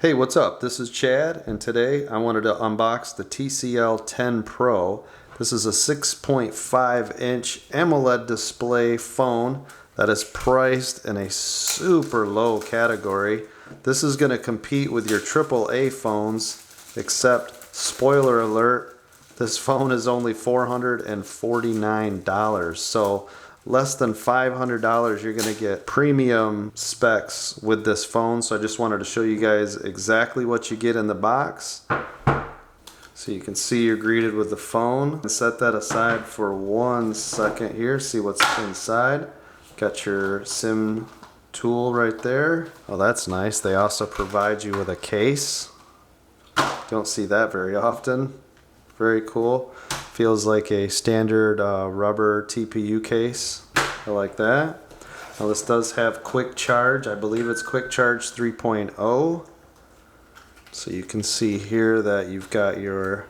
Hey, what's up? This is Chad, and today I wanted to unbox the TCL 10 Pro. This is a 6.5-inch AMOLED display phone that is priced in a super low category. This is going to compete with your AAA phones, except, spoiler alert, this phone is only $449, so less than $500 you're going to get premium specs with this phone. So I just wanted to show you guys exactly what you get in the box. So you can see you're greeted with the phone. Set that aside for 1 second here, see what's inside. Got your SIM tool right there. Oh, that's nice. They also provide you with a case. Don't see that very often. Very cool. Feels like a standard rubber TPU case. I like that. Now this does have quick charge. I believe it's quick charge 3.0. So you can see here that you've got your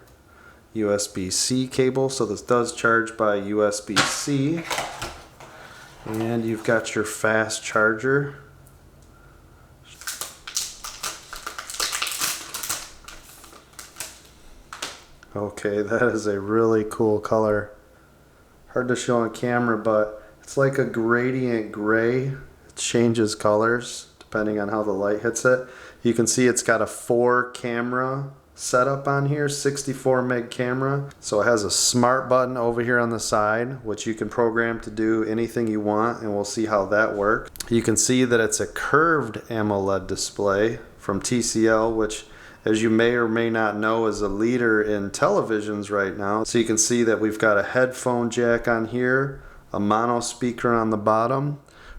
USB-C cable. So this does charge by USB-C. And you've got your fast charger. Okay, that is a really cool color. Hard to show on camera, but it's like a gradient gray. It changes colors depending on how the light hits it. You can see it's got a 4 camera setup on here, 64 meg camera. So it has a smart button over here on the side, which you can program to do anything you want, and we'll see how that works. You can see that it's a curved AMOLED display from TCL, which, as you may or may not know, is a leader in televisions right now. So you can see that we've got a headphone jack on here, a mono speaker on the bottom.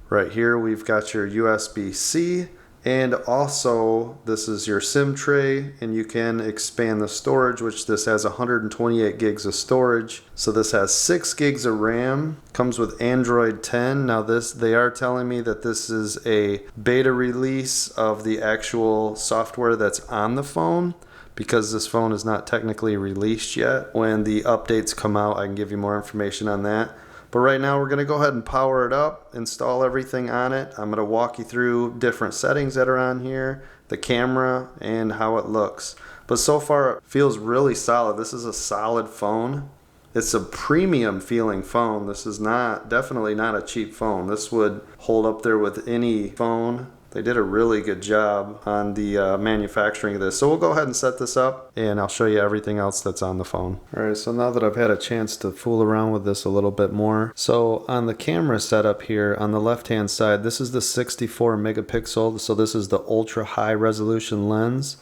Right here we've got your USB-C, and also this is your SIM tray, and you can expand the storage, which this has 128 gigs of storage. So this has 6 gigs of RAM, comes with Android 10. Now they are telling me that this is a beta release of the actual software that's on the phone, because this phone is not technically released yet. When the updates come out, I can give you more information on that. But right now we're going to go ahead and power it up, install everything on it. I'm going to walk you through different settings that are on here, the camera, and how it looks. But so far it feels really solid. This is a solid phone. It's a premium feeling phone. This is definitely not a cheap phone. This would hold up there with any phone. They did a really good job on the manufacturing of this. So we'll go ahead and set this up, and I'll show you everything else that's on the phone. Alright, so now that I've had a chance to fool around with this a little bit more. So on the camera setup here, on the left hand side, this is the 64 megapixel. So this is the ultra high resolution lens.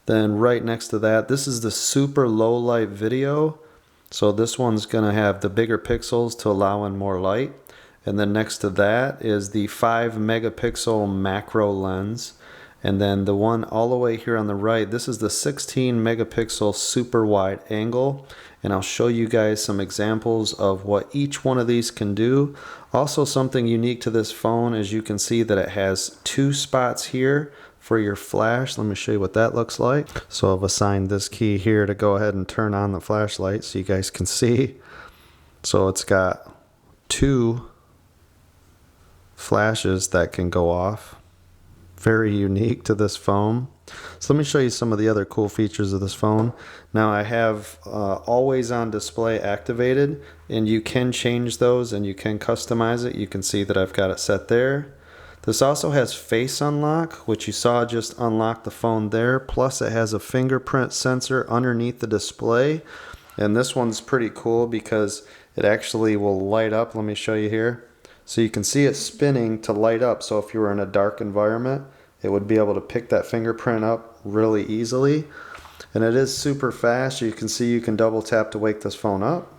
Then right next to that, this is the super low light video. So this one's going to have the bigger pixels to allow in more light. And then next to that is the 5 megapixel macro lens. And then the one all the way here on the right, this is the 16 megapixel super wide angle. And I'll show you guys some examples of what each one of these can do. Also, something unique to this phone is you can see that it has 2 spots here for your flash. Let me show you what that looks like. So I've assigned this key here to go ahead and turn on the flashlight so you guys can see. So it's got 2 flashes that can go off. Very unique to this phone. So let me show you some of the other cool features of this phone. Now I have always on display activated, and you can change those and you can customize it. You can see that I've got it set there. This also has face unlock, which you saw just unlock the phone there. Plus it has a fingerprint sensor underneath the display. And this one's pretty cool because it actually will light up. Let me show you here. So you can see it spinning to light up. So if you were in a dark environment, it would be able to pick that fingerprint up really easily. And it is super fast. You can see you can double tap to wake this phone up.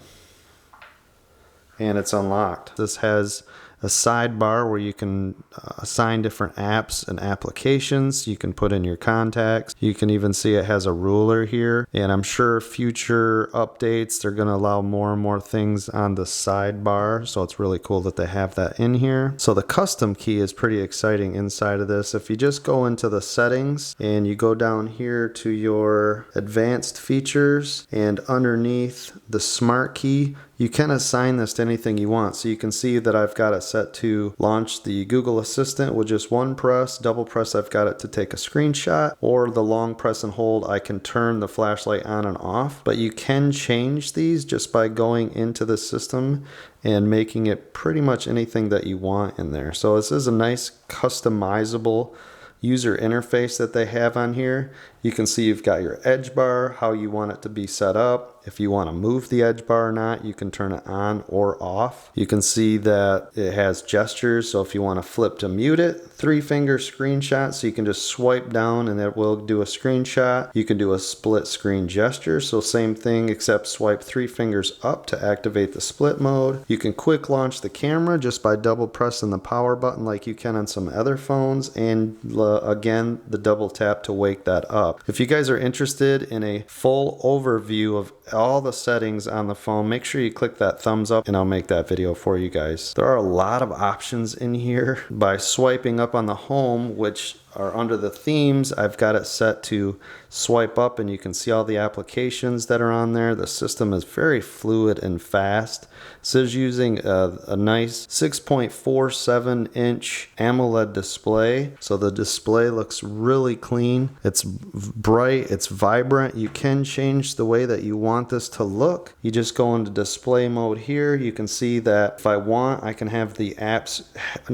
And it's unlocked. This has a sidebar where you can assign different apps and applications. You can put in your contacts. You can even see it has a ruler here. And I'm sure future updates, they're going to allow more and more things on the sidebar. So it's really cool that they have that in here. So the custom key is pretty exciting inside of this. If you just go into the settings and you go down here to your advanced features, and underneath the smart key, You can assign this to anything you want. So you can see that I've got it set to launch the Google Assistant with just one press. Double press, I've got it to take a screenshot, or the long press and hold, I can turn the flashlight on and off. But you can change these just by going into the system and making it pretty much anything that you want in there. So this is a nice customizable user interface that they have on here. You can see you've got your edge bar, how you want it to be set up. If you want to move the edge bar or not, you can turn it on or off. You can see that it has gestures, so if you want to flip to mute it, 3-finger screenshot, so you can just swipe down and it will do a screenshot. You can do a split screen gesture, so same thing except swipe 3 fingers up to activate the split mode. You can quick launch the camera just by double pressing the power button like you can on some other phones, and again the double tap to wake that up. If you guys are interested in a full overview of all the settings on the phone, make sure you click that thumbs up and I'll make that video for you guys. There are a lot of options in here. By swiping up on the home, which are under the themes, I've got it set to swipe up and you can see all the applications that are on there. The system is very fluid and fast. This is using a nice 6.47 inch AMOLED display, so the display looks really clean. It's bright, it's vibrant. You can change the way that you want this to look. You just go into display mode here. You can see that if I want, I can have the apps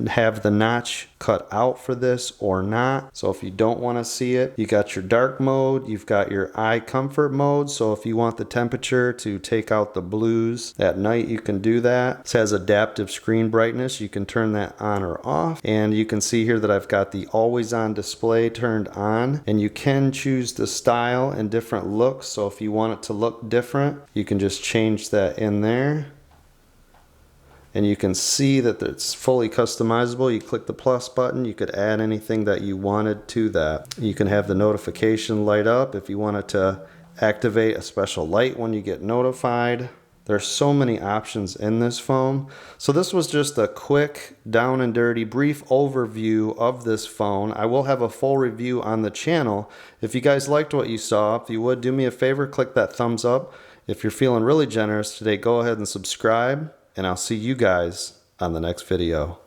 have the notch cut out for this or not. So if you don't want to see it, you got your dark mode, you've got your eye comfort mode. So if you want the temperature to take out the blues at night, you can do that. This has adaptive screen brightness. You can turn that on or off. And you can see here that I've got the always on display turned on, and you can choose the style and different looks. So if you want it to look different, you can just change that in there. And you can see that it's fully customizable. You click the plus button, you could add anything that you wanted to that. You can have the notification light up if you wanted to activate a special light when you get notified. There's so many options in this phone. So this was just a quick, down and dirty, brief overview of this phone. I will have a full review on the channel. If you guys liked what you saw, if you would, do me a favor, click that thumbs up. If you're feeling really generous today, go ahead and subscribe. And I'll see you guys on the next video.